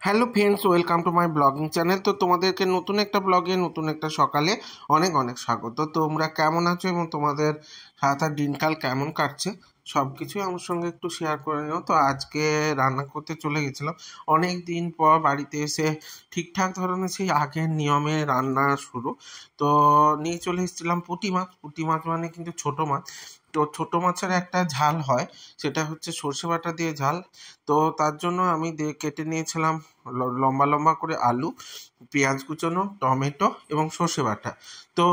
Hello friends, welcome to my blogging channel. তো তোমাদেরকে নতুন একটা ব্লগে নতুন একটা সকালে অনেক অনেক স্বাগত। তোমরা কেমন আছো এবং তোমাদের সারাটা দিনকাল কেমন কাটছে সব কিছুই আমার সঙ্গে একটু শেয়ার করে নিও। তো আজকে রান্না করতে চলে গেছিলাম, অনেক দিন পর বাড়িতে এসে ঠিকঠাক ধরনের সেই আগের নিয়মে রান্না শুরু। তো নিয়ে চলে এসেছিলাম পুঁটি মাছ। পুঁটি মাছ মানে কিন্তু ছোটো মাছ। তো ছোটো মাছের একটা ঝাল হয়, সেটা হচ্ছে সর্ষে বাটা দিয়ে ঝাল। তো তার জন্য আমি কেটে নিয়েছিলাম লম্বা লম্বা করে আলু, পেঁয়াজ কুচানো, টমেটো এবং সর্ষে বাটা। তো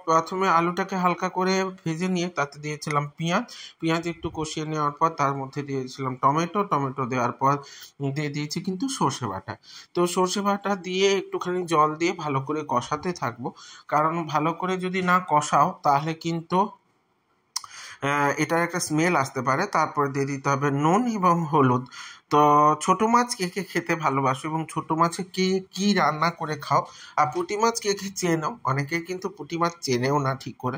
প্রথমে আলুটাকে হালকা করে ভেজে নিয়ে তাতে দিয়েছিলাম পেঁয়াজ। পেঁয়াজ একটু কষিয়ে নেওয়ার পর তার মধ্যে দিয়েছিলাম টমেটো। টমেটো দেওয়ার পর দিয়ে দিয়েছি কিন্তু সর্ষে বাটা। তো সর্ষে বাটা দিয়ে একটুখানি জল দিয়ে ভালো করে কষাতে থাকবো, কারণ ভালো করে যদি না কষাও তাহলে কিন্তু এটার একটা স্মেল আসতে পারে। তারপরে দিয়ে দিতে হবে নুন এবং হলুদ। তো ছোটো মাছ কে কে খেতে ভালোবাসো এবং ছোটো মাছে কে কী রান্না করে খাও, আর পুঁটি মাছ কে কে চেনো? অনেকে কিন্তু পুঁটি মাছ চেনেও না ঠিক করে।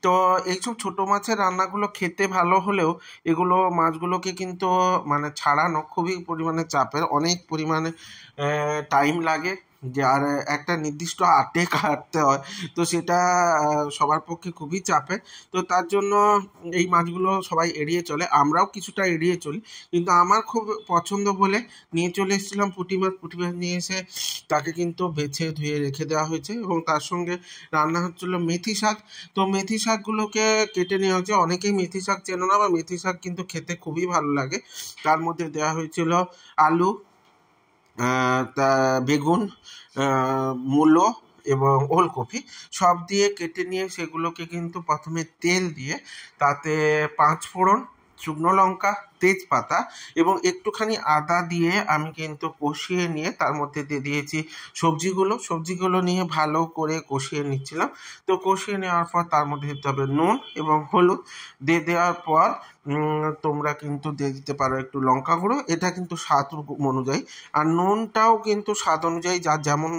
তো এইসব ছোটো মাছের রান্নাগুলো খেতে ভালো হলেও এগুলো মাছগুলোকে কিন্তু মানে ছাড়ানো খুবই পরিমাণে চাপের, অনেক পরিমাণে টাইম লাগে, যে আর একটা নির্দিষ্ট আটে কাটতে হয়। তো সেটা সবার পক্ষে খুবই চাপের। তো তার জন্য এই মাছগুলো সবাই এড়িয়ে চলে, আমরাও কিছুটা এড়িয়ে চলি। কিন্তু আমার খুব পছন্দ বলে নিয়ে চলে এসেছিলাম পুঁটি মাছ। পুঁটি মাছ নিয়ে এসে তাকে কিন্তু বেছে ধুয়ে রেখে দেওয়া হয়েছে এবং তার সঙ্গে রান্না হচ্ছিলো মেথি শাক। তো মেথি শাকগুলোকে কেটে নেওয়া হয়েছে। অনেকেই মেথি শাক চেনো না, বা মেথি শাক কিন্তু খেতে খুবই ভালো লাগে। তার মধ্যে দেওয়া হয়েছিল আলু, তা বেগুন, মূলো এবং ওলকপি সব দিয়ে কেটে নিয়ে সেগুলোকে কিন্তু প্রথমে তেল দিয়ে তাতে 5 ফোড়ন, শুকনো লঙ্কা, তেজপাতা এবং একটুখানি আদা দিয়ে আমি কিন্তু কষিয়ে নিয়ে তার মধ্যে দিয়ে দিয়েছি সবজিগুলো নিয়ে ভালো করে কষিয়ে নিচ্ছিলাম। তো কষিয়ে নেওয়ার পর তার মধ্যে দিতে হবে নুন এবং হলুদ। দিয়ে দেওয়ার পর তোমরা কিন্তু দিয়ে দিতে পারো একটু লঙ্কা গুঁড়ো, এটা কিন্তু স্বাদ অনুযায়ী। আর নুনটাও কিন্তু স্বাদ অনুযায়ী, যার যেমন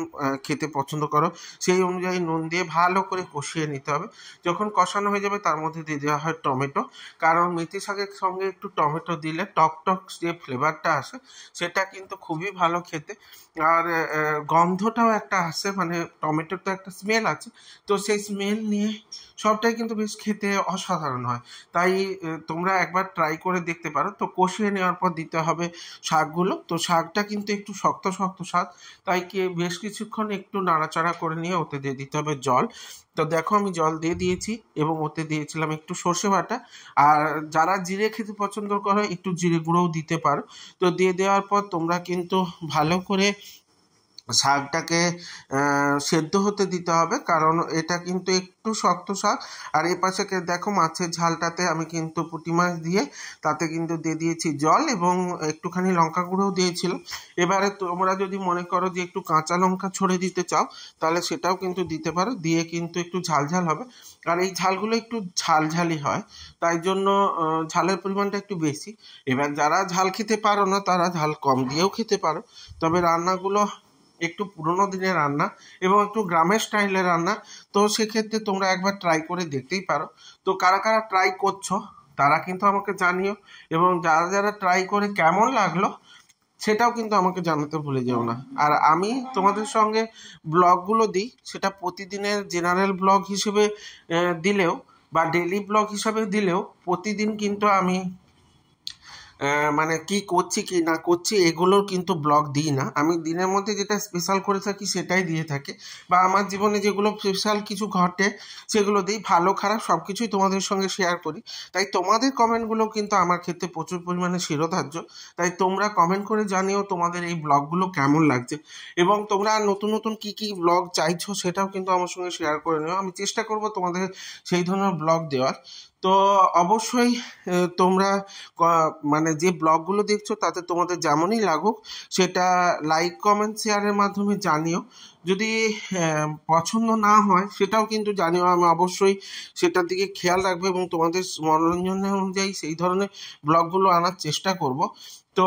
খেতে পছন্দ করো সেই অনুযায়ী নুন দিয়ে ভালো করে কষিয়ে নিতে হবে। যখন কষানো হয়ে যাবে তার মধ্যে দিয়ে দেওয়া হয় টমেটো, কারণ মেথি শাকের সঙ্গে একটু টমেটো দিলে টক টক যে ফ্লেভারটা আসে সেটা কিন্তু খুবই ভালো খেতে। আর গন্ধটাও একটা আসে, মানে টমেটোর তো একটা স্মেল আছে। তো সেই স্মেল নিয়ে সবটাই কিন্তু বেশ খেতে অসাধারণ হয়। তাই তোমরা একবার ট্রাই করে দেখতে পারো। তো কষিয়ে নেওয়ার পর দিতে হবে শাকগুলো। তো শাকটা কিন্তু একটু শক্ত শক্ত শাক, তাই কি বেশ কিছুক্ষণ একটু নাড়াচাড়া করে নিয়ে ওতে দিয়ে দিতে হবে জল। তো দেখো আমি জল দিয়ে দিয়েছি এবং ওতে দিয়েছিলাম একটু সর্ষে বাটা। আর যারা জিরে খেতে পছন্দ করে একটু জিরে গুঁড়োও দিতে পারো। তো দিয়ে দেওয়ার পর তোমরা কিন্তু ভালো করে শাকটাকে সেদ্ধ হতে দিতে হবে, কারণ এটা কিন্তু একটু শক্ত শাক। আর এ পাশে দেখো মাছের ঝালটাতে আমি কিন্তু পুঁটি মাছ দিয়ে তাতে কিন্তু দিয়ে দিয়েছি জল এবং একটুখানি লঙ্কা গুঁড়োও দিয়েছিলাম। এবারে তোমরা যদি মনে করো যে একটু কাঁচা লঙ্কা ছড়ে দিতে চাও তাহলে সেটাও কিন্তু দিতে পারো, দিয়ে কিন্তু একটু ঝাল ঝাল হবে। আর এই ঝালগুলো একটু ঝালঝালি হয়, তাই জন্য ঝালের পরিমাণটা একটু বেশি। এবার যারা ঝাল খেতে পারো না তারা ঝাল কম দিয়েও খেতে পারো। তবে রান্নাগুলো একটু পুরোনো দিনের রান্না এবং একটু গ্রামের স্টাইলের রান্না, তো সেক্ষেত্রে তোমরা একবার ট্রাই করে দেখতেই পারো। তো কারা কারা ট্রাই করছো তারা কিন্তু আমাকে জানিও, এবং যারা যারা ট্রাই করে কেমন লাগলো সেটাও কিন্তু আমাকে জানাতে ভুলে যেও না। আর আমি তোমাদের সঙ্গে ব্লগগুলো দিই, সেটা প্রতিদিনের জেনারেল ব্লগ হিসেবে দিলেও বা ডেইলি ব্লগ হিসাবে দিলেও প্রতিদিন কিন্তু আমি মানে কি করছি কি না করছি এগুলোর কিন্তু ব্লগ দিই না। আমি দিনের মধ্যে যেটা স্পেশাল করে থাকি সেটাই দিয়ে থাকি, বা আমার জীবনে যেগুলো স্পেশাল কিছু ঘটে সেগুলো দিই, ভালো খারাপ সব কিছুই তোমাদের সঙ্গে শেয়ার করি। তাই তোমাদের কমেন্টগুলো কিন্তু আমার ক্ষেত্রে প্রচুর পরিমাণে শিরোধার্য। তাই তোমরা কমেন্ট করে জানিও তোমাদের এই ব্লগগুলো কেমন লাগছে, এবং তোমরা নতুন নতুন কী কী ব্লগ চাইছো সেটাও কিন্তু আমার সঙ্গে শেয়ার করে নিও। আমি চেষ্টা করব তোমাদের সেই ধরনের ব্লগ দেওয়ার। তো অবশ্যই তোমরা মানে যে ব্লগগুলো দেখছো তাতে তোমাদের যেমনই লাগুক সেটা লাইক কমেন্ট শেয়ারের মাধ্যমে জানিও। যদি পছন্দ না হয় সেটাও কিন্তু জানিও, আমি অবশ্যই সেটার দিকে খেয়াল রাখবো এবং তোমাদের মনোরঞ্জনের অনুযায়ী সেই ধরনের ব্লগগুলো আনার চেষ্টা করব। তো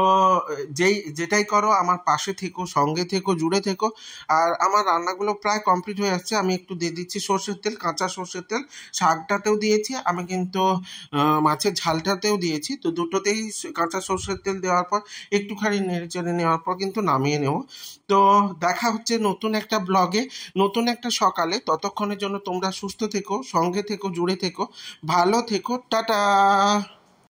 যেটাই করো আমার পাশে থেকো, সঙ্গে থেকো, জুড়ে থেকো। আর আমার রান্নাগুলো প্রায় কমপ্লিট হয়ে যাচ্ছে। আমি একটু দিয়ে দিচ্ছি সর্ষের তেল, কাঁচা সর্ষের তেল। শাকটাতেও দিয়েছি, আমি কিন্তু মাছের ঝালটাতেও দিয়েছি। তো দুটোতেই কাঁচা সর্ষের তেল দেওয়ার পর একটুখানি নেড়ে চেড়ে নেওয়ার পর কিন্তু নামিয়ে নেব। তো দেখা হচ্ছে নতুন একটা ব্লগে, নতুন একটা সকালে। ততক্ষণের জন্য তোমরা সুস্থ থেকো, সঙ্গে থেকো, জুড়ে থেকো, ভালো থেকো। টাটা।